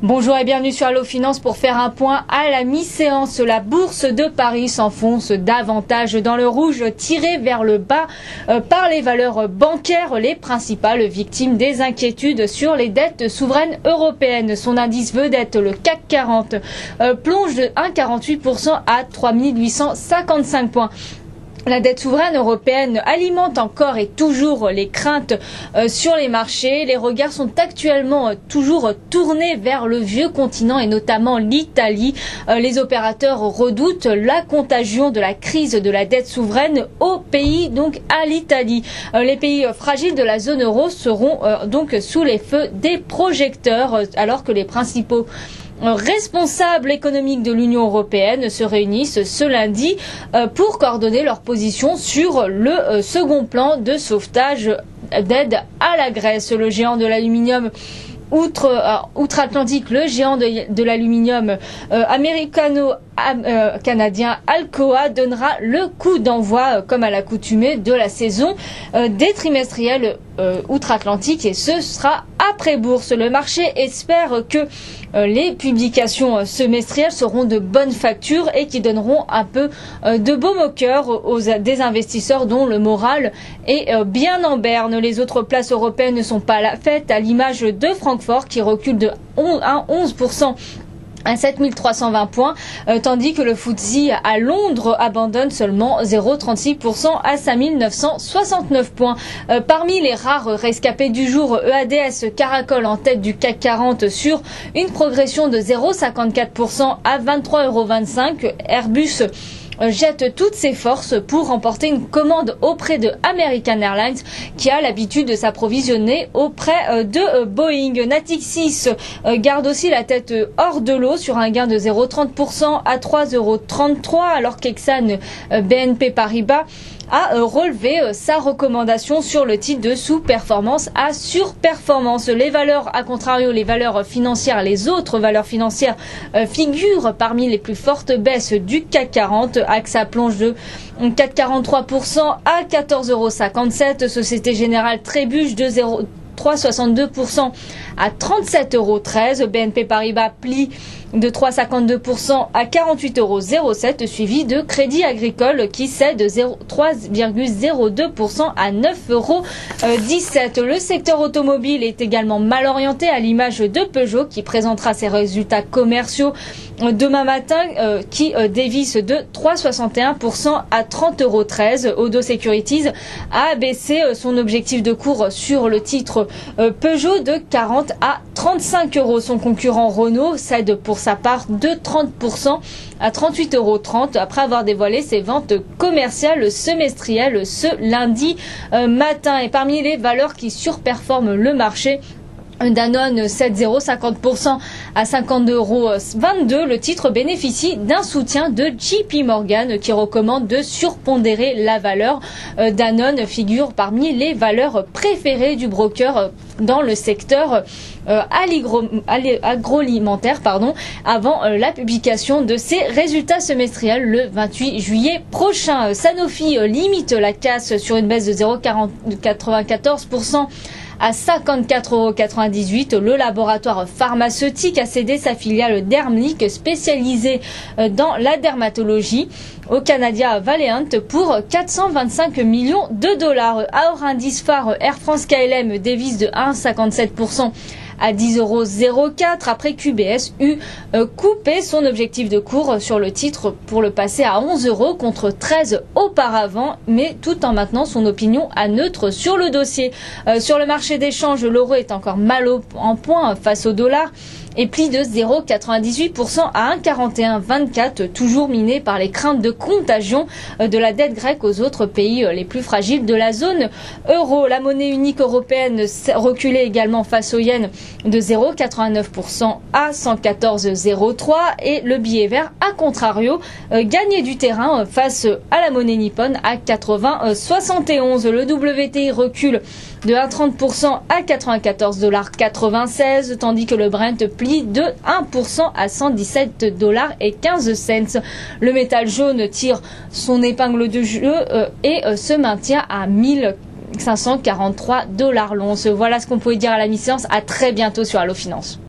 Bonjour et bienvenue sur Allo Finance pour faire un point à la mi-séance. La bourse de Paris s'enfonce davantage dans le rouge, tirée vers le bas par les valeurs bancaires, les principales victimes des inquiétudes sur les dettes souveraines européennes. Son indice vedette, le CAC 40, plonge de 1,48% à 3855 points. La dette souveraine européenne alimente encore et toujours les craintes sur les marchés. Les regards sont actuellement toujours tournés vers le vieux continent et notamment l'Italie. Les opérateurs redoutent la contagion de la crise de la dette souveraine au pays, donc à l'Italie. Les pays fragiles de la zone euro seront donc sous les feux des projecteurs alors que les principaux responsables économiques de l'Union européenne se réunissent ce lundi pour coordonner leur position sur le second plan de sauvetage d'aide à la Grèce. Le géant de l'aluminium outre-Atlantique, le géant de l'aluminium américano-canadien Alcoa donnera le coup d'envoi, comme à l'accoutumée, de la saison des trimestriels outre-Atlantique, et ce sera après bourse. Le marché espère que les publications semestrielles seront de bonne facture et qui donneront un peu de baume au cœur des investisseurs dont le moral est bien en berne. Les autres places européennes ne sont pas à la fête, à l'image de Francfort qui recule de 11% à 7320 points, tandis que le FTSE à Londres abandonne seulement 0,36% à 5969 points. Parmi les rares rescapés du jour, EADS caracole en tête du CAC 40 sur une progression de 0,54% à 23,25 €. Airbus jette toutes ses forces pour remporter une commande auprès de American Airlines qui a l'habitude de s'approvisionner auprès de Boeing. Natixis garde aussi la tête hors de l'eau sur un gain de 0,30% à 3,33 € alors qu'Exane BNP Paribas a relevé sa recommandation sur le titre de sous-performance à surperformance. Les valeurs, à contrario, les valeurs financières, les autres valeurs financières figurent parmi les plus fortes baisses du CAC 40. AXA plonge de 4,43% à 14,57 €. Société Générale trébuche de 3,62% à 37,13 €. BNP Paribas plie de 3,52% à 48,07 €, suivi de Crédit Agricole qui cède 3,02% à 9,17 €. Le secteur automobile est également mal orienté à l'image de Peugeot qui présentera ses résultats commerciaux demain matin qui dévisse de 3,61% à 30,13 €. Odo Securities a abaissé son objectif de cours sur le titre Peugeot de 40 à 35 €. Son concurrent Renault cède pour sa part de 30% à 38,30 € après avoir dévoilé ses ventes commerciales semestrielles ce lundi matin. Et parmi les valeurs qui surperforment le marché, Danone cède 0,50% à 52,22 €. Le titre bénéficie d'un soutien de JP Morgan qui recommande de surpondérer la valeur. Danone figure parmi les valeurs préférées du broker dans le secteur agroalimentaire avant la publication de ses résultats semestriels le 28 juillet prochain. Sanofi limite la casse sur une baisse de 0,94% à 54,98 €. Le laboratoire pharmaceutique a cédé sa filiale Dermlic spécialisée dans la dermatologie au Canadien Valeant pour 425 millions de dollars. Hors indice phare, Air France KLM dévisse de 1,57% à 10,04 € après qu'UBS eut coupé son objectif de cours sur le titre pour le passer à 11 € contre 13 auparavant, mais tout en maintenant son opinion à neutre sur le dossier. Sur le marché d'échange, l'euro est encore mal en point face au dollar et plie de 0,98% à 1,4124, toujours miné par les craintes de contagion de la dette grecque aux autres pays les plus fragiles de la zone euro. La monnaie unique européenne reculait également face au yen de 0,89% à 114,03 et le billet vert, à contrario, gagnait du terrain face à la monnaie nippone à 80,71. Le WTI recule de 1,30% à 94,96 $, tandis que le Brent plie de 1% à 117,15 $. Le métal jaune tire son épingle de jeu et se maintient à 1543 $ l'once. Voilà ce qu'on pouvait dire à la mi-séance. À très bientôt sur Allo Finance.